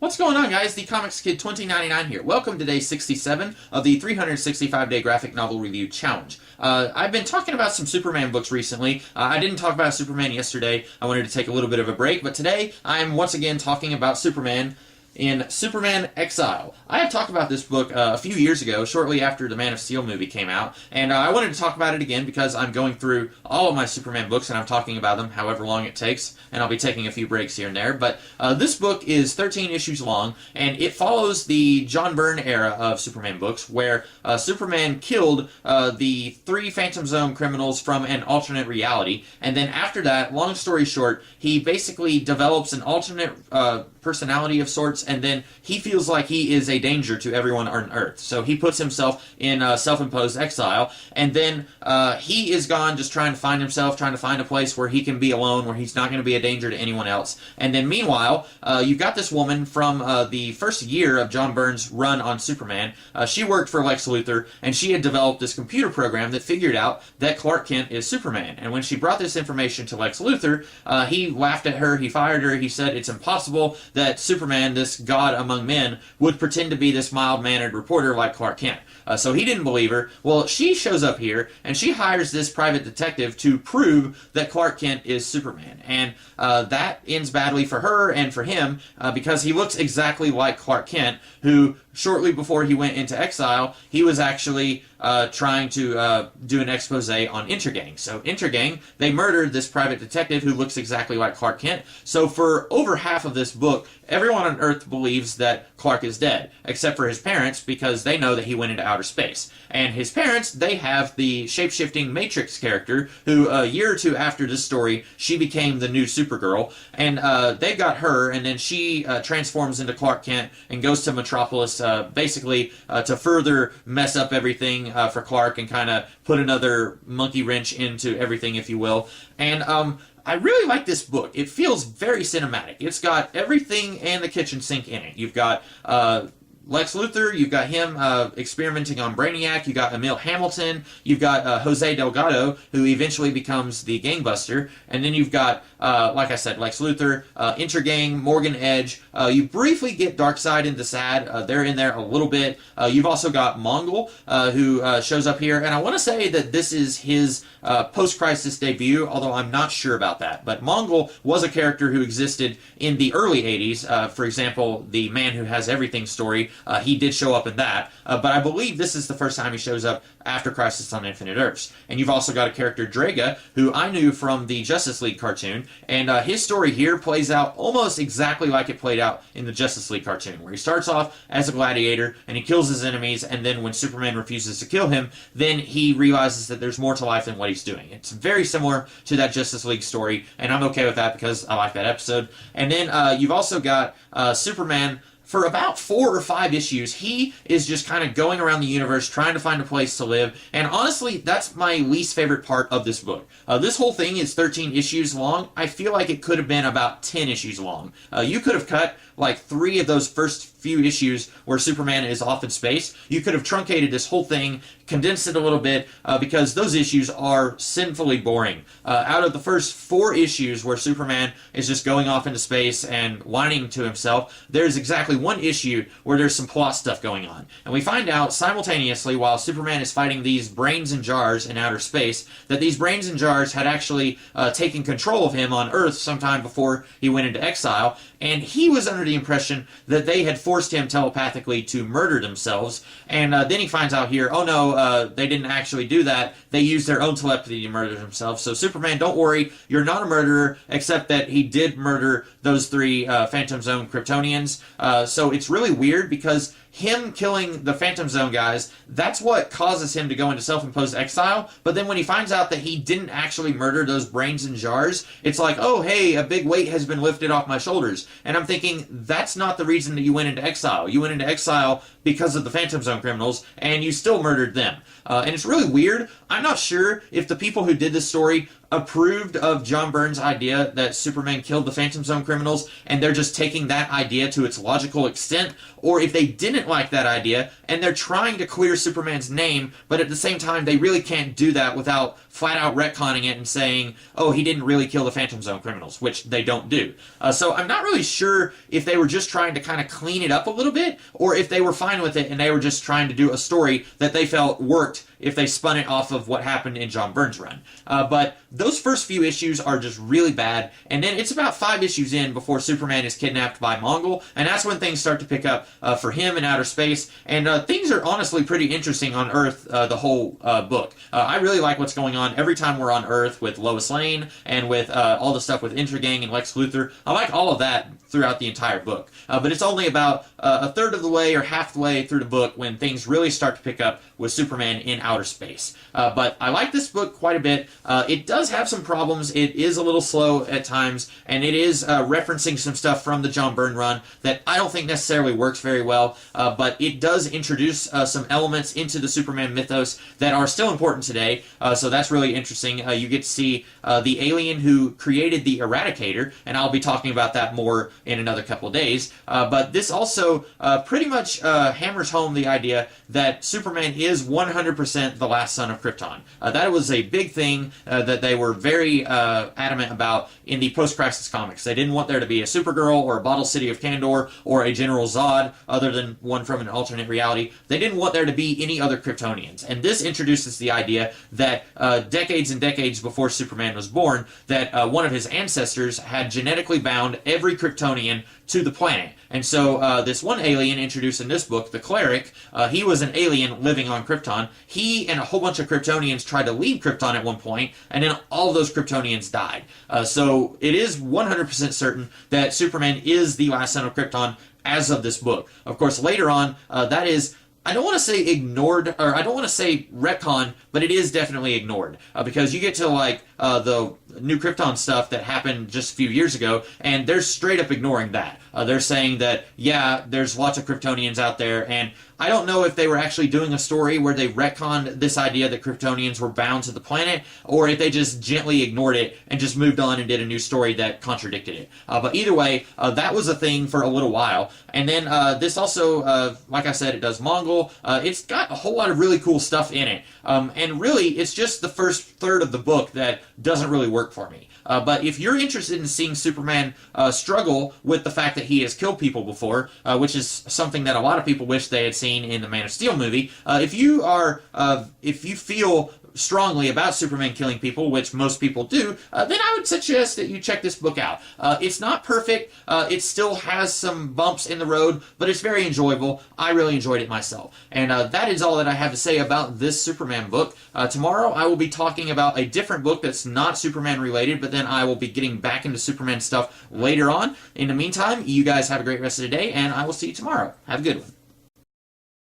What's going on, guys? The Comics Kid 2099 here. Welcome to day 67 of the 365-day graphic novel review challenge. I've been talking about some Superman books recently. I didn't talk about Superman yesterday. I wanted to take a little bit of a break, but today I'm once again talking about Superman in Superman Exile. I have talked about this book a few years ago, shortly after the Man of Steel movie came out, and I wanted to talk about it again because I'm going through all of my Superman books and I'm talking about them however long it takes, and I'll be taking a few breaks here and there. But this book is 13 issues long, and it follows the John Byrne era of Superman books, where Superman killed the 3 Phantom Zone criminals from an alternate reality, and then after that, long story short, he basically develops an alternate personality of sorts, and then he feels like he is a danger to everyone on Earth. So he puts himself in self-imposed exile, and then he is gone just trying to find himself, trying to find a place where he can be alone, where he's not going to be a danger to anyone else. And then meanwhile, you've got this woman from the first year of John Byrne's run on Superman. She worked for Lex Luthor, and she had developed this computer program that figured out that Clark Kent is Superman. And when she brought this information to Lex Luthor, he laughed at her, he fired her, he said it's impossible that Superman, this god among men, would pretend to be this mild-mannered reporter like Clark Kent. So he didn't believe her. Well, she shows up here, and she hires this private detective to prove that Clark Kent is Superman. And that ends badly for her and for him, because he looks exactly like Clark Kent, who, shortly before he went into exile, he was actually trying to do an expose on Intergang. So Intergang, they murdered this private detective who looks exactly like Clark Kent. So for over half of this book, everyone on Earth believes that Clark is dead, except for his parents, because they know that he went into outer space. And his parents, they have the shape-shifting Matrix character, who a year or two after this story, she became the new Supergirl, and they got her, and then she transforms into Clark Kent and goes to Metropolis, basically to further mess up everything for Clark and kind of put another monkey wrench into everything, if you will. And I really like this book. It feels very cinematic. It's got everything and the kitchen sink in it. You've got Lex Luthor, you've got him experimenting on Brainiac, you've got Emil Hamilton, you've got Jose Delgado, who eventually becomes the gangbuster, and then you've got, like I said, Lex Luthor, Intergang, Morgan Edge. You briefly get Darkseid and Desaad. They're in there a little bit. You've also got Mongol, who shows up here, and I want to say that this is his post-crisis debut, although I'm not sure about that. But Mongol was a character who existed in the early 80s. For example, the Man Who Has Everything story, he did show up in that, but I believe this is the first time he shows up after Crisis on Infinite Earths. And you've also got a character, Draga, who I knew from the Justice League cartoon, and his story here plays out almost exactly like it played out in the Justice League cartoon, where he starts off as a gladiator, and he kills his enemies, and then when Superman refuses to kill him, then he realizes that there's more to life than what he's doing. It's very similar to that Justice League story, and I'm okay with that because I like that episode. And then you've also got Superman. For about 4 or 5 issues, he is just kind of going around the universe trying to find a place to live, and honestly, that's my least favorite part of this book. This whole thing is 13 issues long. I feel like it could have been about 10 issues long. You could have cut like 3 of those first few issues where Superman is off in space. You could have truncated this whole thing, condensed it a little bit, because those issues are sinfully boring. Out of the first 4 issues where Superman is just going off into space and whining to himself, there's exactly 1 issue where there's some plot stuff going on. And we find out simultaneously, while Superman is fighting these brains in jars in outer space, that these brains in jars had actually taken control of him on Earth sometime before he went into exile, and he was under the impression that they had forced him telepathically to murder themselves, and then he finds out here, oh no, they didn't actually do that, they used their own telepathy to murder themselves. So Superman, don't worry, you're not a murderer, except that he did murder those 3 Phantom Zone Kryptonians. So it's really weird because him killing the Phantom Zone guys, that's what causes him to go into self-imposed exile, but then when he finds out that he didn't actually murder those brains in jars, it's like, oh hey, a big weight has been lifted off my shoulders. And I'm thinking, that's not the reason that you went into exile. You went into exile because of the Phantom Zone criminals, and you still murdered them. And it's really weird. I'm not sure if the people who did this story approved of John Byrne's idea that Superman killed the Phantom Zone criminals and they're just taking that idea to its logical extent, or if they didn't like that idea and they're trying to clear Superman's name, but at the same time they really can't do that without flat out retconning it and saying, oh, he didn't really kill the Phantom Zone criminals, which they don't do. So I'm not really sure if they were just trying to kind of clean it up a little bit, or if they were fine with it and they were just trying to do a story that they felt worked if they spun it off of what happened in John Byrne's run. But those first few issues are just really bad, and then it's about 5 issues in before Superman is kidnapped by Mongol, and that's when things start to pick up for him in outer space, and things are honestly pretty interesting on Earth the whole book. I really like what's going on every time we're on Earth with Lois Lane and with all the stuff with Intrigang and Lex Luthor. I like all of that throughout the entire book. But it's only about a third of the way or half the way through the book when things really start to pick up with Superman in outer space. But I like this book quite a bit. It does have some problems. It is a little slow at times, and it is referencing some stuff from the John Byrne run that I don't think necessarily works very well, but it does introduce some elements into the Superman mythos that are still important today, so that's really interesting. You get to see the alien who created the Eradicator, and I'll be talking about that more in another couple of days, but this also pretty much hammers home the idea that Superman is 100% the last son of Krypton. That was a big thing that they were very adamant about in the post-Crisis comics. They didn't want there to be a Supergirl or a Bottle City of Kandor or a General Zod other than one from an alternate reality. They didn't want there to be any other Kryptonians. And this introduces the idea that decades and decades before Superman was born, that one of his ancestors had genetically bound every Kryptonian to the planet. And so this one alien introduced in this book, the Cleric, he was an alien living on Krypton. He and a whole bunch of Kryptonians tried to leave Krypton at one point, and then all of those Kryptonians died. So it is 100% certain that Superman is the last son of Krypton as of this book. Of course, later on, that is, I don't want to say ignored, or I don't want to say retcon, but it is definitely ignored. Because you get to, like, the New Krypton stuff that happened just a few years ago, and they're straight up ignoring that. They're saying that, yeah, there's lots of Kryptonians out there, and I don't know if they were actually doing a story where they retconned this idea that Kryptonians were bound to the planet, or if they just gently ignored it and just moved on and did a new story that contradicted it. But either way, that was a thing for a little while. And then this also, like I said, it does Mongol. It's got a whole lot of really cool stuff in it. And really, it's just the first third of the book that doesn't really work for me. But if you're interested in seeing Superman struggle with the fact that he has killed people before, which is something that a lot of people wish they had seen in the Man of Steel movie, if you feel strongly about Superman killing people, which most people do, then I would suggest that you check this book out. It's not perfect. It still has some bumps in the road, but it's very enjoyable. I really enjoyed it myself. And that is all that I have to say about this Superman book. Tomorrow I will be talking about a different book that's not Superman related, but then I will be getting back into Superman stuff later on. In the meantime, you guys have a great rest of the day, and I will see you tomorrow. Have a good one.